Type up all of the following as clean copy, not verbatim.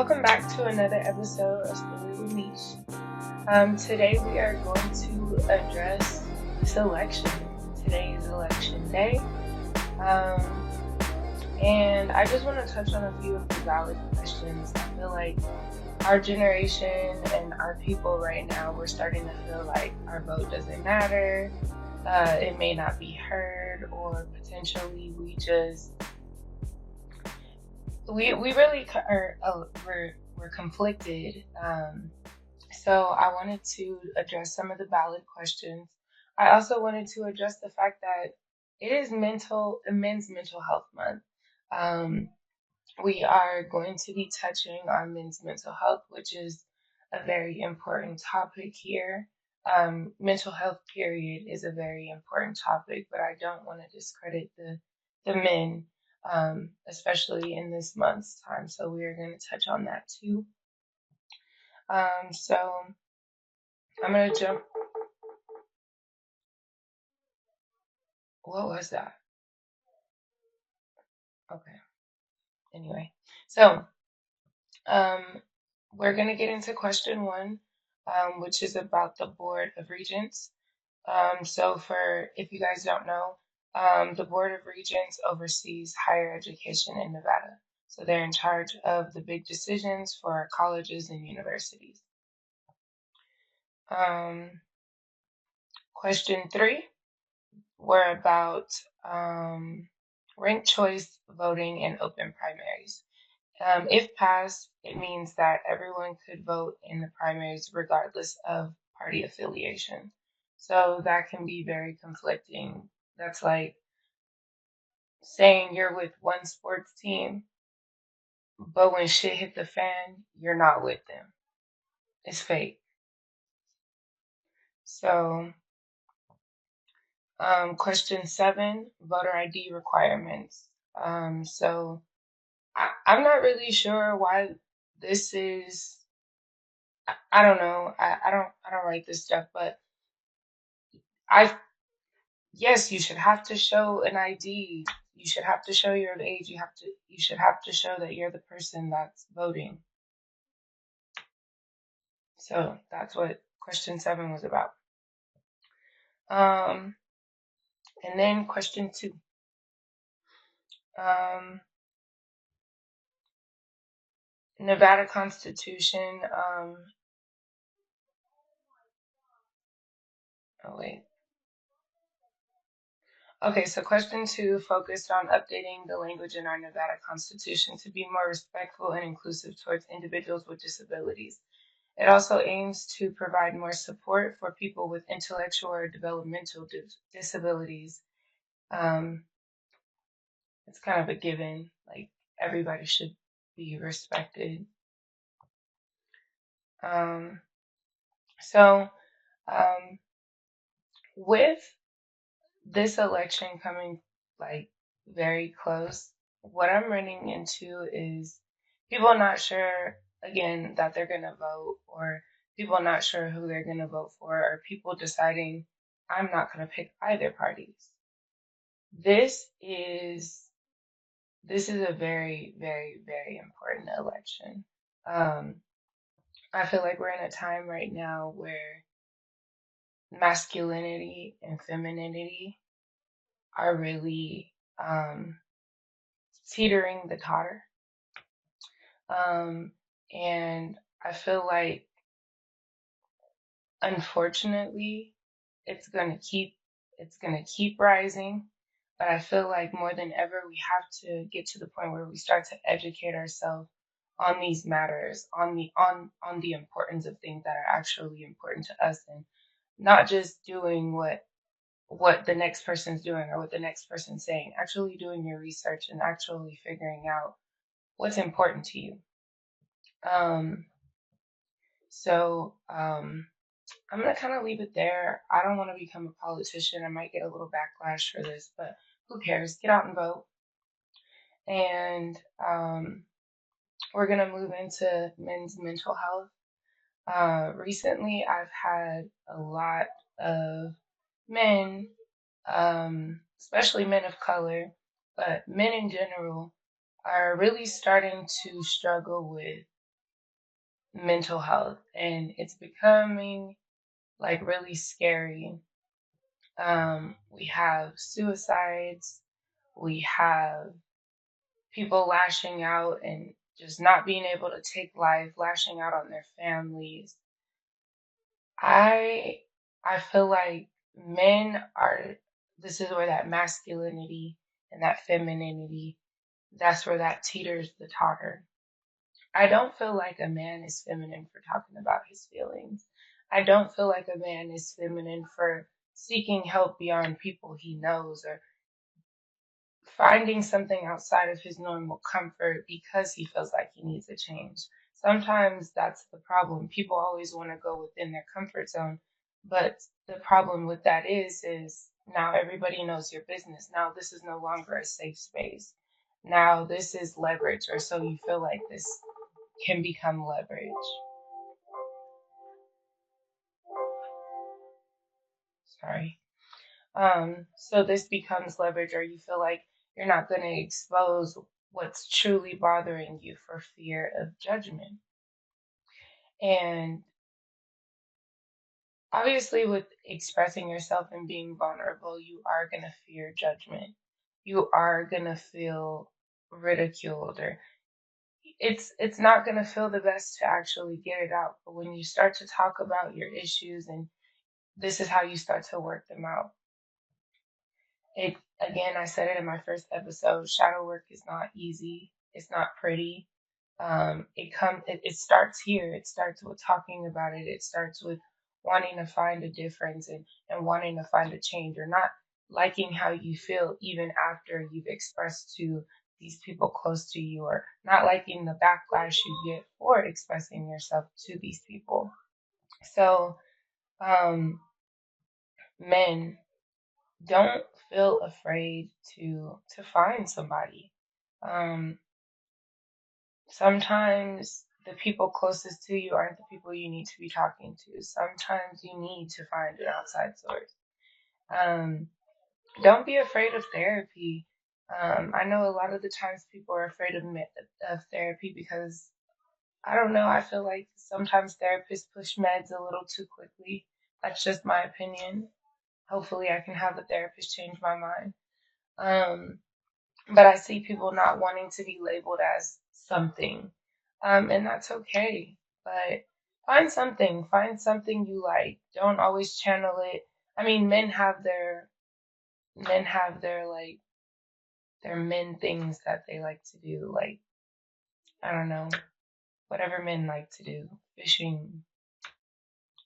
Welcome back to another episode of Story with Meesh. Today we are going to address this election. Today is election day. Um, and I just want to touch on a few of the valid questions. I feel like our generation and our people right now, we're starting to feel like our vote doesn't matter. It may not be heard, or potentially we really are we're conflicted. So I wanted to address some of the valid questions. I also wanted to address the fact that it is Men's Mental Health Month. Um, we are going to be touching on men's mental health, which is a very important topic here. Mental health, period, is a very important topic, but I don't want to discredit the men, especially in this month's time. So we are going to touch on that too. So I'm going to jump. What was that? Okay. Anyway, so um, we're going to get into question one, which is about the Board of Regents. So for if you guys don't know, the Board of Regents oversees higher education in Nevada. So they're in charge of the big decisions for our colleges and universities. Question three, were about ranked choice voting and open primaries. If passed, it means that everyone could vote in the primaries regardless of party affiliation. So that can be very conflicting. That's like saying you're with one sports team, but when shit hit the fan, you're not with them. It's fake. So, question seven, voter ID requirements. So I'm not really sure why this is. I don't know. I don't write this stuff, but I yes, you should have to show an ID. You should have to show your age. You should have to show that you're the person that's voting. So that's what question seven was about. Um, and then question two. Um, Nevada Constitution. Oh wait. Okay, so question two focused on updating the language in our Nevada Constitution to be more respectful and inclusive towards individuals with disabilities. It also aims to provide more support for people with intellectual or developmental disabilities. Um, it's kind of a given, like everybody should be respected. Um, so, um, with this election coming like very close, what I'm running into is people not sure again that they're gonna vote, or people not sure who they're gonna vote for, or people deciding I'm not gonna pick either parties. This is this is a very, very, very important election. Um, I feel like we're in a time right now where masculinity and femininity are really teetering the totter. Um, and I feel like, unfortunately, it's gonna keep it's gonna keep rising. But I feel like more than ever, we have to get to the point where we start to educate ourselves on these matters, on the importance of things that are actually important to us, and not just doing what the next person's doing or what the next person's saying. Actually doing your research and actually figuring out what's important to you. Um, so I'm gonna kind of leave it there. I don't want to become a politician. I might get a little backlash for this, but who cares? Get out and vote. And we're gonna move into men's mental health. Recently, I've had a lot of men, especially men of color, but men in general, are really starting to struggle with mental health, and it's becoming like really scary. We have suicides, we have people lashing out and just not being able to take life, lashing out on their families. I I feel like men are this is where that masculinity and that femininity, that's where that teeters the totter. I don't feel like a man is feminine for talking about his feelings. I don't feel like a man is feminine for seeking help beyond people he knows or finding something outside of his normal comfort because he feels like he needs a change. Sometimes that's the problem. People always want to go within their comfort zone, but the problem with that is now everybody knows your business. Now this is no longer a safe space. Now this is leverage, or so you feel like this can become leverage. Sorry. So this becomes leverage, or you feel like you're not going to expose what's truly bothering you for fear of judgment. And obviously, with expressing yourself and being vulnerable, you are going to fear judgment. You are going to feel ridiculed, or it's not going to feel the best to actually get it out. But when you start to talk about your issues, and this is how you start to work them out. It again, I said it in my first episode, shadow work is not easy. It's not pretty. It starts here. It starts with talking about it. It starts with wanting to find a difference and wanting to find a change, or not liking how you feel even after you've expressed to these people close to you, or not liking the backlash you get for expressing yourself to these people. So, um, men, don't feel afraid to find somebody. Um, Sometimes the people closest to you aren't the people you need to be talking to. Sometimes you need to find an outside source. Um, don't be afraid of therapy. I know a lot of the times people are afraid of therapy because I don't know. I feel like sometimes therapists push meds a little too quickly. That's just my opinion. Hopefully, I can have a therapist change my mind. Um, but I see people not wanting to be labeled as something. And that's okay. But find something you like. Don't always channel it. I mean, men have their like their men things that they like to do. Like, I don't know, whatever men like to do. Fishing.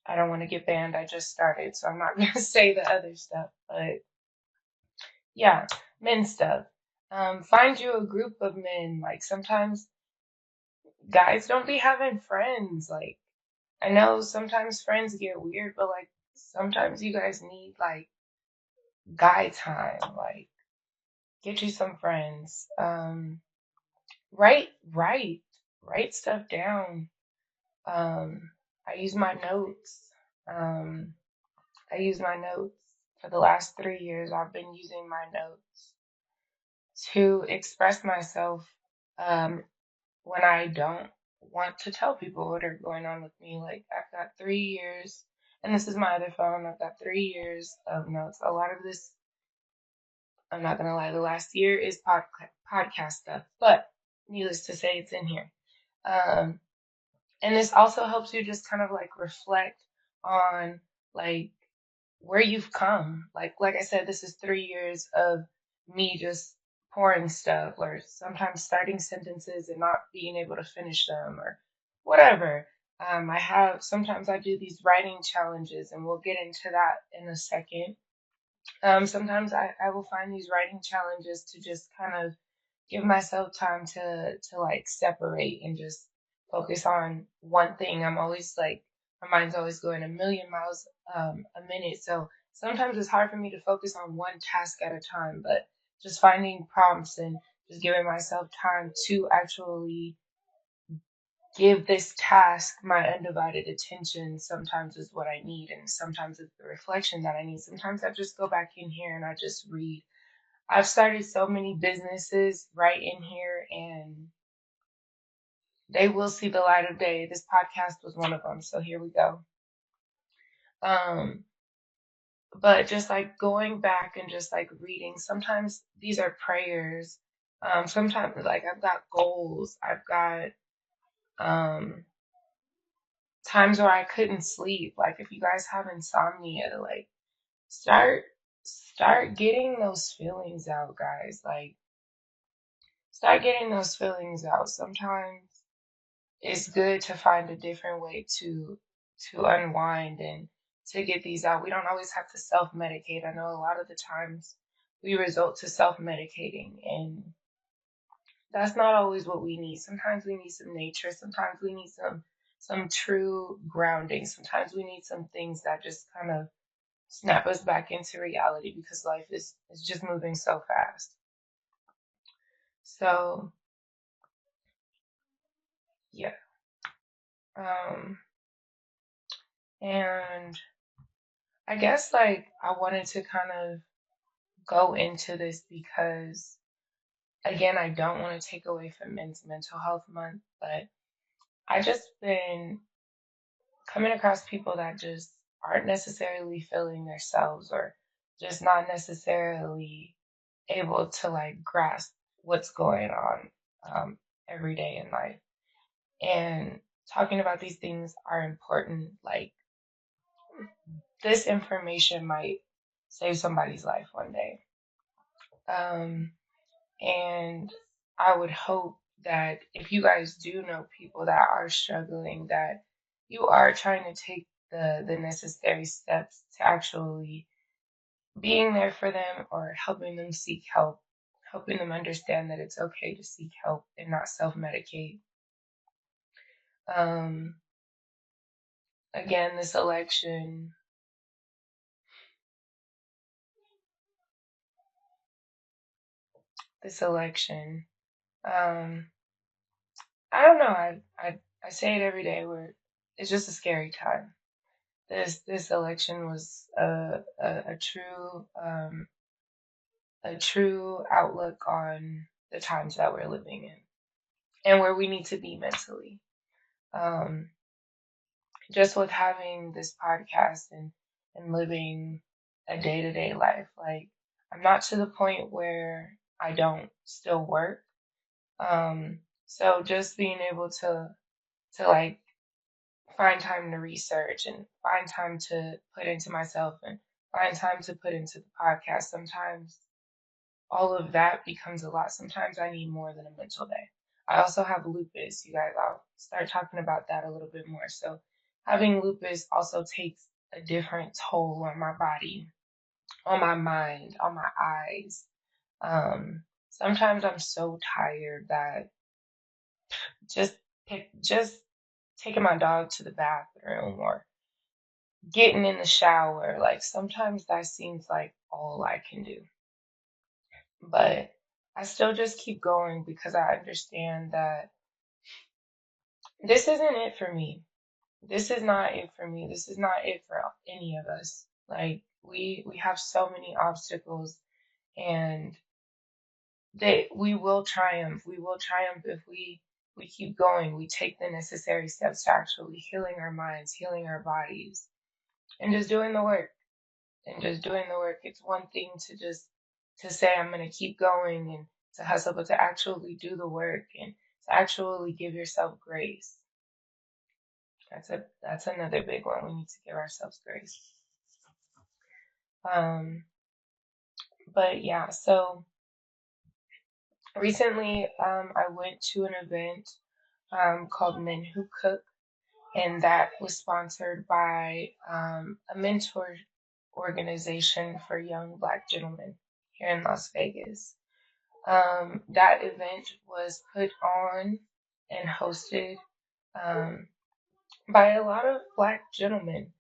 I don't want to get banned. I just started, so I'm not gonna say the other stuff. But yeah, men stuff. Find you a group of men. Like sometimes guys don't be having friends. Like, I know sometimes friends get weird, but like sometimes you guys need like guy time. Like, get you some friends. Write, write, write stuff down. Um, I use my notes. Um, I use my notes for the last 3 years. I've been using my notes to express myself. Um, when I don't want to tell people what are going on with me. Like, I've got 3 years, and this is my other phone. I've got 3 years of notes. A lot of this, I'm not gonna lie, the last year is podcast stuff, but needless to say, it's in here. Um, and this also helps you just kind of like reflect on like where you've come. Like I said, this is 3 years of me just pouring stuff, or sometimes starting sentences and not being able to finish them, or whatever. I have sometimes I do these writing challenges, and we'll get into that in a second. Sometimes I will find these writing challenges to just kind of give myself time to like separate and just focus on one thing. I'm always like my mind's always going a million miles a minute. So sometimes it's hard for me to focus on one task at a time, but just finding prompts and just giving myself time to actually give this task my undivided attention sometimes is what I need, and sometimes it's the reflection that I need. Sometimes I just go back in here and I just read. I've started so many businesses right in here, and they will see the light of day. This podcast was one of them, so here we go. Um, but just like going back and just like reading, sometimes these are prayers. Sometimes like I've got goals, I've got um times where I couldn't sleep. Like if you guys have insomnia, like start start getting those feelings out, guys. Like start getting those feelings out. Sometimes it's good to find a different way to unwind and to get these out. We don't always have to self-medicate. I know a lot of the times we resort to self-medicating, and that's not always what we need. Sometimes we need some nature, sometimes we need some true grounding. Sometimes we need some things that just kind of snap us back into reality because life is just moving so fast. So, yeah. Um and I guess like I wanted to kind of go into this because again, I don't want to take away from Men's Mental Health Month, but I just been coming across people that just aren't necessarily feeling themselves or just not necessarily able to like grasp what's going on every day in life. And talking about these things are important. Like this information might save somebody's life one day. Um, And I would hope that if you guys do know people that are struggling, that you are trying to take the necessary steps to actually being there for them or helping them seek help, helping them understand that it's okay to seek help and not self-medicate. Um, Again, this election, um, I don't know. I say it every day where it's just a scary time. This election was a true outlook on the times that we're living in and where we need to be mentally. Um, just with having this podcast and living a day-to-day life, like I'm not to the point where I don't still work. So just being able to like find time to research and find time to put into myself and find time to put into the podcast. Sometimes all of that becomes a lot. Sometimes I need more than a mental day. I also have lupus. You guys, I'll start talking about that a little bit more. So having lupus also takes a different toll on my body, on my mind, on my eyes. Sometimes I'm so tired that just just taking my dog to the bathroom or getting in the shower, like sometimes that seems like all I can do. But I still just keep going because I understand that this isn't it for me. This is not it for me. This is not it for any of us. Like we have so many obstacles and they we will triumph. We will triumph if we keep going. We take the necessary steps to actually healing our minds, healing our bodies, and just doing the work. And just doing the work. It's one thing to just to say I'm gonna keep going and to hustle, but to actually do the work and to actually give yourself grace. That's another big one. We need to give ourselves grace. Um, but yeah, so recently I went to an event called Men Who Cook, and that was sponsored by a mentor organization for young Black gentlemen here in Las Vegas. That event was put on and hosted um, by a lot of Black gentlemen.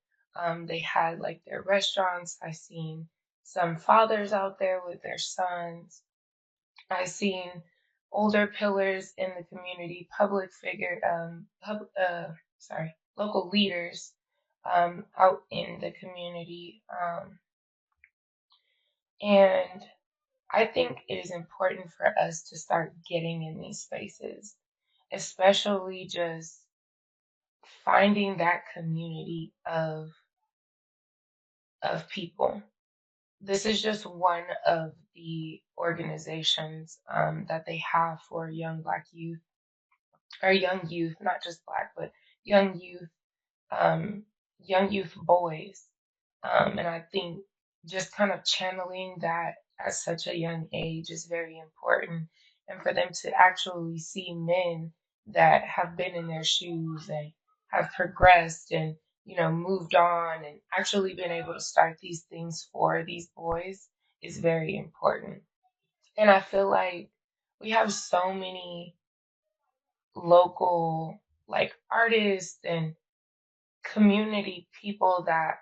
They had like their restaurants. I seen some fathers out there with their sons. I seen older pillars in the community, public figure, local leaders out in the community, and I think it is important for us to start getting in these spaces. especially just finding that community of people. This is just one of the organizations that they have for young Black youth, or young youth, not just Black, but young youth, um, young youth boys. And I think just kind of channeling that at such a young age is very important. And for them to actually see men that have been in their shoes and have progressed and, moved on and actually been able to start these things for these boys is very important. And I feel like we have so many local, like, artists and community people that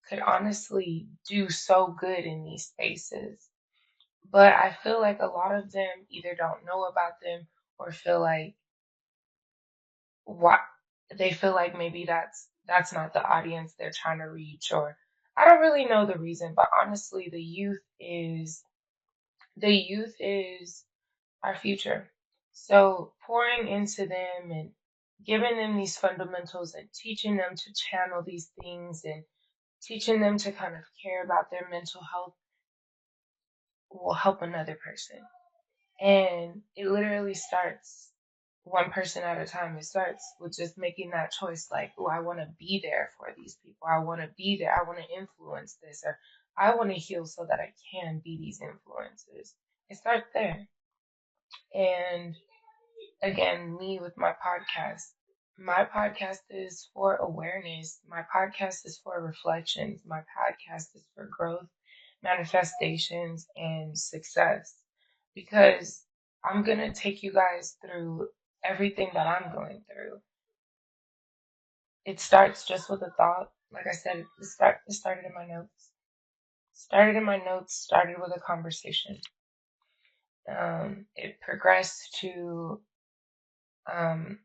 could honestly do so good in these spaces. But I feel like a lot of them either don't know about them or feel like what they feel like maybe that's not the audience they're trying to reach, or I don't really know the reason, but honestly the youth is our future. So pouring into them and giving them these fundamentals and teaching them to channel these things and teaching them to kind of care about their mental health will help another person. And it literally starts one person at a time. It starts with just making that choice like, oh, I want to be there for these people. I want to be there. I want to influence this, or I want to heal so that I can be these influences. It starts there. And again, me with my podcast. My podcast is for awareness. My podcast is for reflections. My podcast is for growth, manifestations, and success. Because I'm going to take you guys through everything that I'm going through. It starts just with a thought. Like I said, it started in my notes. Started in my notes, started with a conversation. It progressed to um,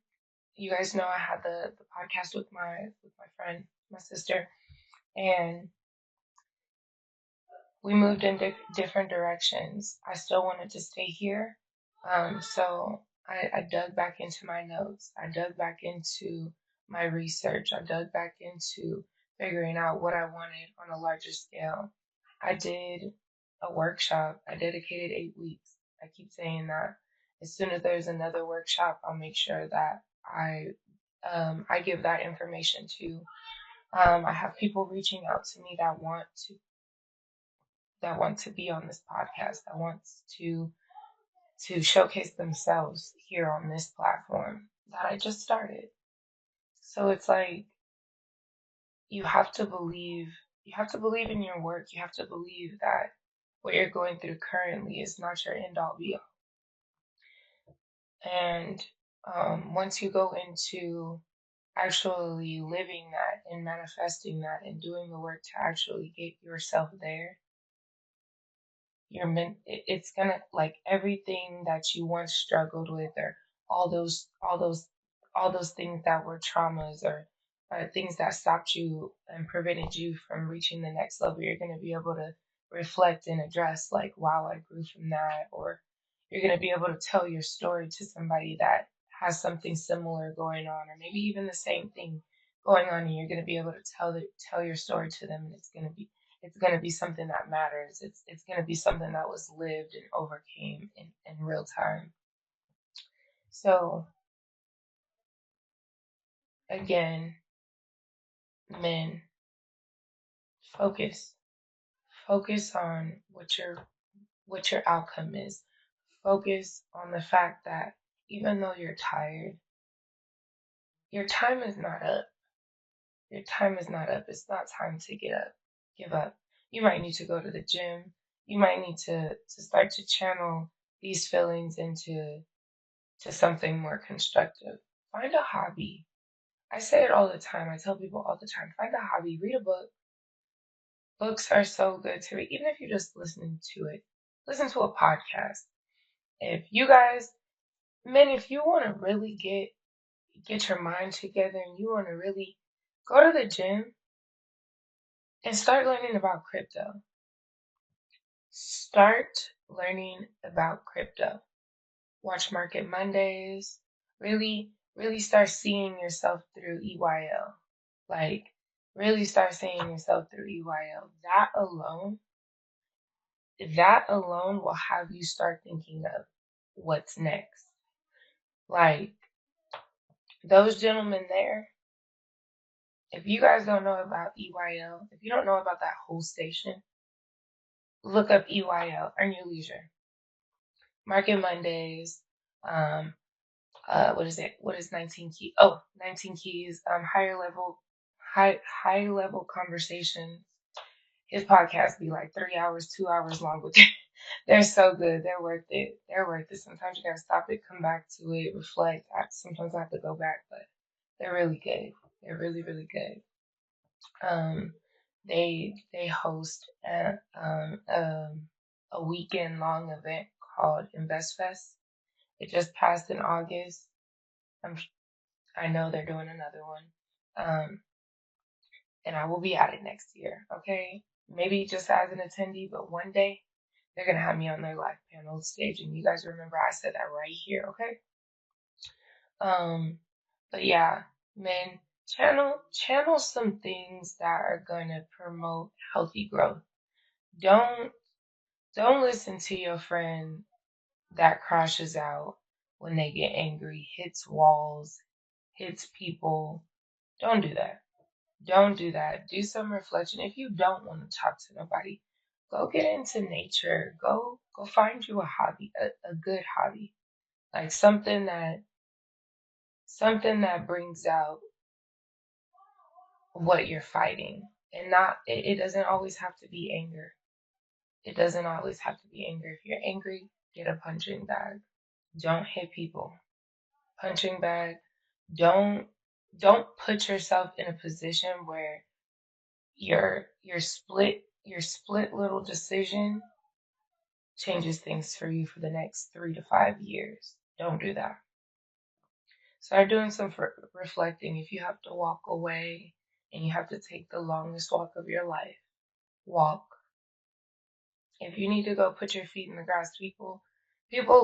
you guys know I had the podcast with my friend, my sister, and we moved in different directions. I still wanted to stay here, so I dug back into my notes. I dug back into my research. I dug back into figuring out what I wanted on a larger scale. I did a workshop. I dedicated 8 weeks. I keep saying that. As soon as there's another workshop, I'll make sure that I give that information to. I have people reaching out to me that want to be on this podcast, that wants to showcase themselves here on this platform that I just started. So it's like you have to believe in your work. You have to believe that what you're going through currently is not your end all be all. And once you go into actually living that and manifesting that and doing the work to actually get yourself there, it's gonna, like, everything that you once struggled with, or all those things that were traumas, or things that stopped you and prevented you from reaching the next level, you're gonna be able to reflect and address, like, wow, I grew from that. Or you're gonna be able to tell your story to somebody that has something similar going on, or maybe even the same thing going on, and you're gonna be able to tell your story to them, and it's gonna be something that matters. It's gonna be something that was lived and overcame in real time. So again, men, focus. Focus on what your outcome is. Focus on the fact that even though you're tired, your time is not up. Your time is not up. It's not time to give up. You might need to go to the gym. You might need to start to channel these feelings into to something more constructive. Find a hobby. I say it all the time. I tell people all the time, find a hobby, read a book. Books are so good to read, even if you're just listening to it. Listen to a podcast. If you guys, men, if you want to really get your mind together and you want to really go to the gym and start learning about crypto. Start learning about crypto. Watch Market Mondays. Really start seeing yourself through EYL. Like, really start seeing yourself through EYL. That alone will have you start thinking of what's next. Like, those gentlemen there, if you guys don't know about EYL, if you don't know about that whole station, look up EYL, Earn Your Leisure. Market Mondays, um, what is it? What is 19 key? Oh, 19 keys, high level conversations. His podcast be like 3 hours, 2 hours long, but they're so good. They're worth it. They're worth it. Sometimes you gotta stop it, come back to it, reflect. Sometimes I have to go back, but they're really good. They're really, really good. Um, they host a weekend long event called Invest Fest. It just passed in August. I'm I know they're doing another one. Um, and I will be at it next year. Okay, maybe just as an attendee, but one day they're gonna have me on their live panel stage, and you guys remember I said that right here. Okay. Um, but yeah, man, channel some things that are gonna promote healthy growth. Don't don't listen to your friend that crashes out when they get angry, hits walls, hits people. Don't do that. Don't do that. Do some reflection. If you don't want to talk to nobody, go get into nature. Go find you a hobby, a good hobby. Like something that brings out what you're fighting. And not it doesn't always have to be anger. It doesn't always have to be anger. If you're angry, get a punching bag. Don't hit people. Punching bag. Don't don't put yourself in a position where your split little decision changes things for you for the next 3 to 5 years. Don't do that. Start doing some reflecting. If you have to walk away and you have to take the longest walk of your life, walk. If you need to go put your feet in the grass, people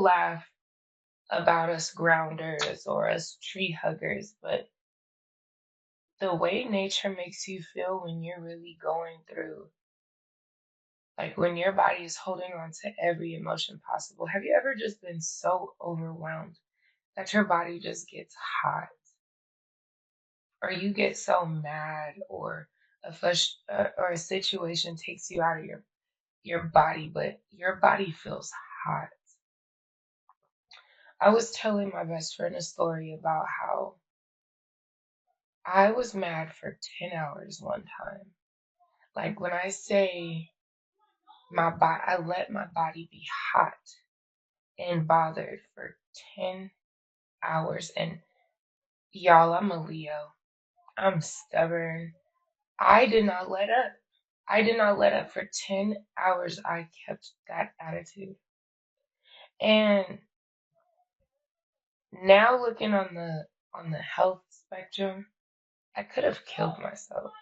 laugh about us grounders or us tree huggers, but the way nature makes you feel when you're really going through, like when your body is holding on to every emotion possible. Have you ever just been so overwhelmed that your body just gets hot, or you get so mad, or or a situation takes you out of your body, but your body feels hot? I was telling my best friend a story about how I was mad for 10 hours one time. Like when I say I let my body be hot and bothered for 10 hours. And y'all, I'm a Leo. I'm stubborn. I did not let up. I did not let up for 10 hours. I kept that attitude. And now looking on the health spectrum, I could have killed myself.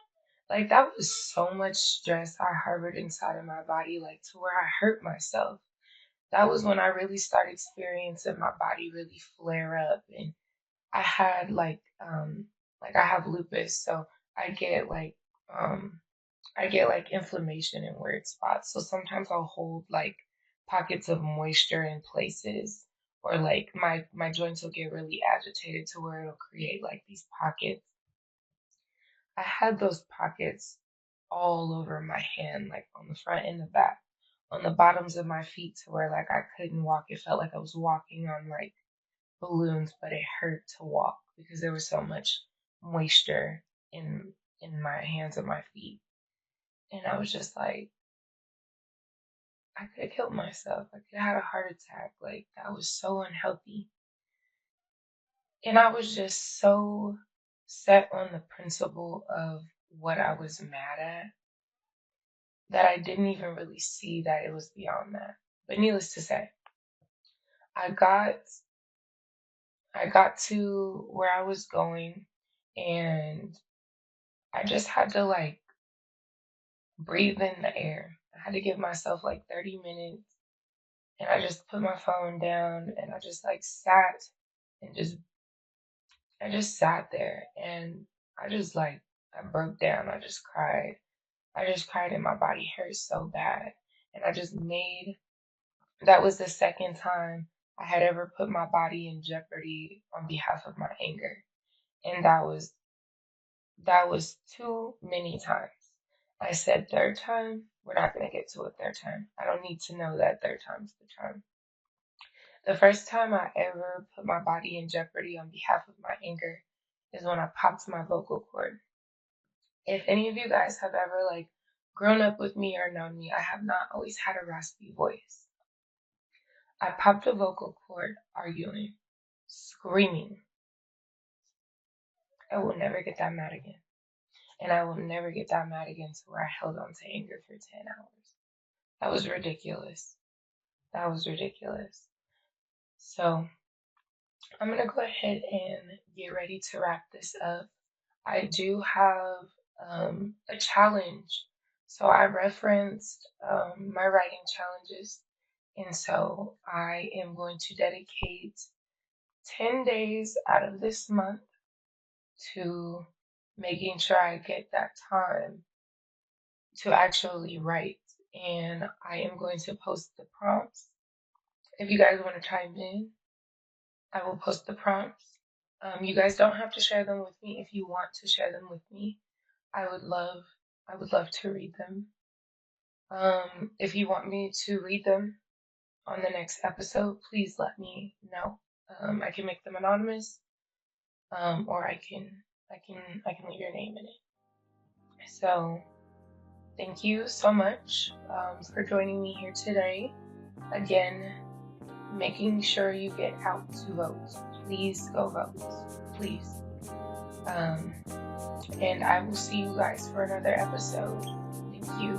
Like that was so much stress I harbored inside of my body, like to where I hurt myself. That was when I really started experiencing my body really flare up, and I had like I have lupus, so I get like um I get like inflammation in weird spots. So sometimes I'll hold like pockets of moisture in places, or like my joints will get really agitated to where it'll create like these pockets. I had those pockets all over my hand, like on the front and the back, on the bottoms of my feet to where like I couldn't walk. It felt like I was walking on like balloons, but it hurt to walk because there was so much moisture in my hands and my feet. And I was just like, I could have killed myself. I could have had a heart attack. Like that was so unhealthy. And I was just so set on the principle of what I was mad at that I didn't even really see that it was beyond that. But needless to say, I got I got to where I was going, and I just had to like breathe in the air. I had to give myself like 30 minutes, and I just put my phone down and I just like sat and just I just sat there and I broke down. I just cried. I just cried and my body hurt so bad. And that was the second time I had ever put my body in jeopardy on behalf of my anger. And that was too many times. I said third time, we're not going to get to a third time. I don't need to know that third time's the charm. The first time I ever put my body in jeopardy on behalf of my anger is when I popped my vocal cord. If any of you guys have ever grown up with me or known me, I have not always had a raspy voice. I popped a vocal cord arguing, screaming. I will never get that mad again. And I will never get that mad again to where I held on to anger for 10 hours. That was ridiculous. That was ridiculous. So I'm going to go ahead and get ready to wrap this up. I do have a challenge. So I referenced my writing challenges. And so I am going to dedicate 10 days out of this month to making sure I get that time to actually write. And I am going to post the prompts. If you guys want to chime in, I will post the prompts. You guys don't have to share them with me. If you want to share them with me, I would love to read them. If you want me to read them on the next episode, please let me know. I can make them anonymous, or I can leave your name in it. So thank you so much for joining me here today. Again, making sure you get out to vote. Please go vote. Please. And I will see you guys for another episode. Thank you.